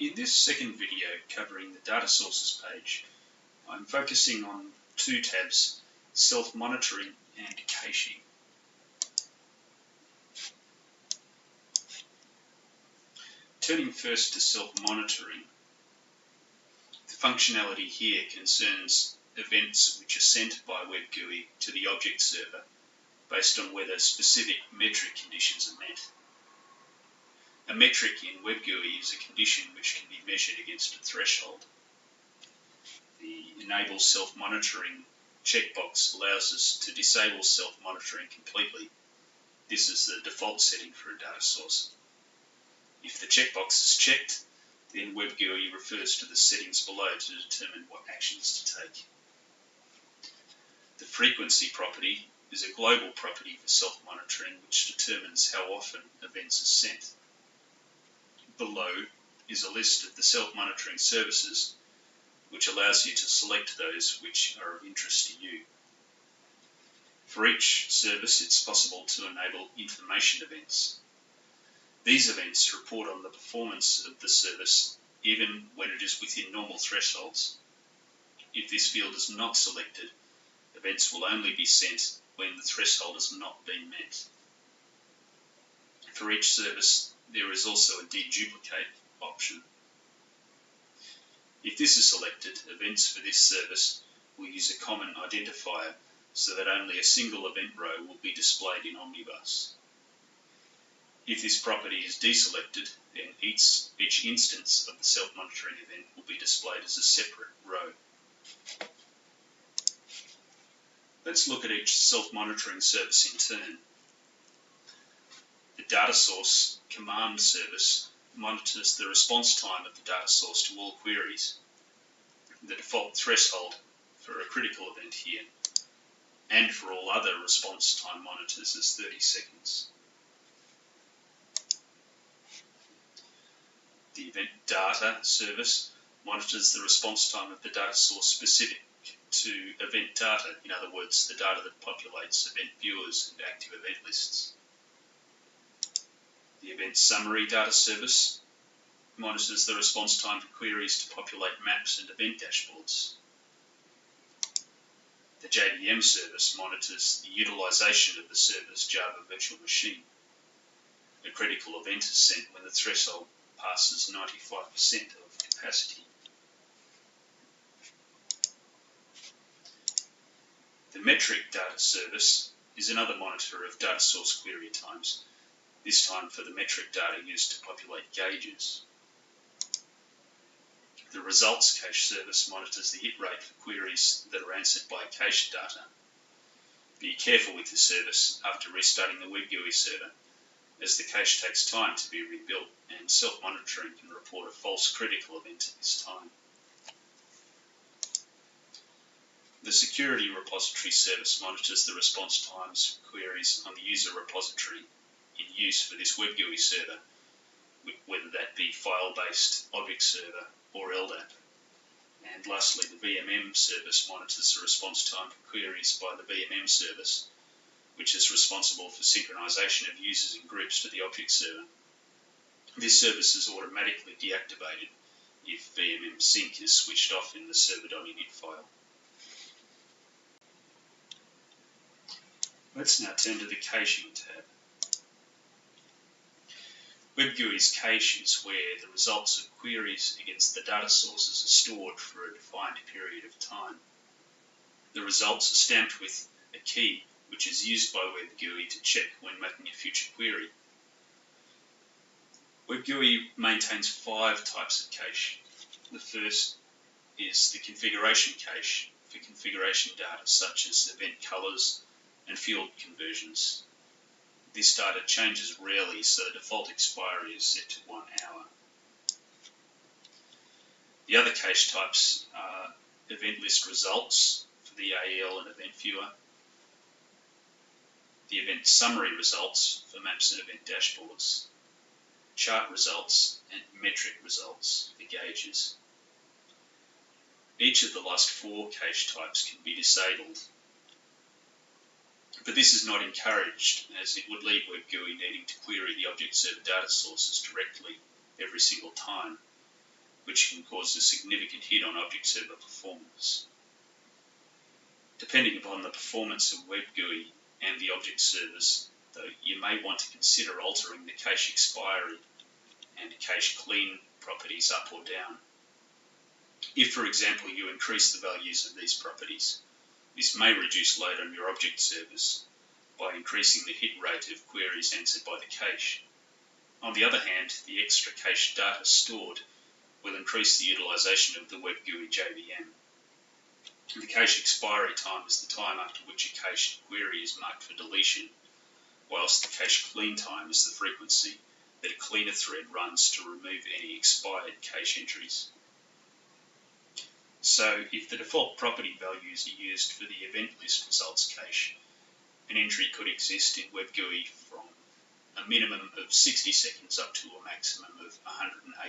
In this second video covering the data sources page, I'm focusing on two tabs, self-monitoring and caching. Turning first to self-monitoring, the functionality here concerns events which are sent by WebGUI to the object server based on whether specific metric conditions are met. A metric in WebGUI is a condition which can be measured against a threshold. The Enable Self-Monitoring checkbox allows us to disable self-monitoring completely. This is the default setting for a data source. If the checkbox is checked, then WebGUI refers to the settings below to determine what actions to take. The frequency property is a global property for self-monitoring which determines how often events are sent. Below is a list of the self-monitoring services which allows you to select those which are of interest to you. For each service, it's possible to enable information events. These events report on the performance of the service even when it is within normal thresholds. If this field is not selected, events will only be sent when the threshold has not been met. For each service, there is also a deduplicate option. If this is selected, events for this service will use a common identifier so that only a single event row will be displayed in Omnibus. If this property is deselected, then each instance of the self-monitoring event will be displayed as a separate row. Let's look at each self-monitoring service in turn. The data source command service monitors the response time of the data source to all queries. The default threshold for a critical event here and for all other response time monitors is 30 seconds. The event data service monitors the response time of the data source specific to event data, in other words, the data that populates event viewers and active event lists. The event summary data service monitors the response time for queries to populate maps and event dashboards. The JVM service monitors the utilization of the server's Java virtual machine. A critical event is sent when the threshold passes 95% of capacity. The metric data service is another monitor of data source query times, this time for the metric data used to populate gauges. The results cache service monitors the hit rate for queries that are answered by cache data. Be careful with the service after restarting the WebGUI server, as the cache takes time to be rebuilt and self-monitoring can report a false critical event at this time. The security repository service monitors the response times for queries on the user repository in use for this WebGUI server, whether that be file-based, object server, or LDAP. And lastly, the VMM service monitors the response time for queries by the VMM service, which is responsible for synchronization of users and groups to the object server. This service is automatically deactivated if VMM sync is switched off in the server.init file. Let's now turn to the caching tab. WebGUI's cache is where the results of queries against the data sources are stored for a defined period of time. The results are stamped with a key which is used by WebGUI to check when making a future query. WebGUI maintains 5 types of cache. The first is the configuration cache for configuration data such as event colors and field conversions. This data changes rarely, so the default expiry is set to 1 hour. The other cache types are event list results for the AEL and event viewer, the event summary results for maps and event dashboards, chart results and metric results for gauges. Each of the last 4 cache types can be disabled, but this is not encouraged, as it would leave WebGUI needing to query the object server data sources directly every single time. which can cause a significant hit on object server performance. Depending upon the performance of Web GUI and the object servers, though, you may want to consider altering the cache expiry and cache clean properties up or down. If, for example, you increase the values of these properties, this may reduce load on your object servers by increasing the hit rate of queries answered by the cache. On the other hand, the extra cache data stored will increase the utilization of the Web GUI JVM. The cache expiry time is the time after which a cached query is marked for deletion, whilst the cache clean time is the frequency that a cleaner thread runs to remove any expired cache entries. So, if the default property values are used for the event list results cache, an entry could exist in Web GUI from a minimum of 60 seconds up to a maximum of 180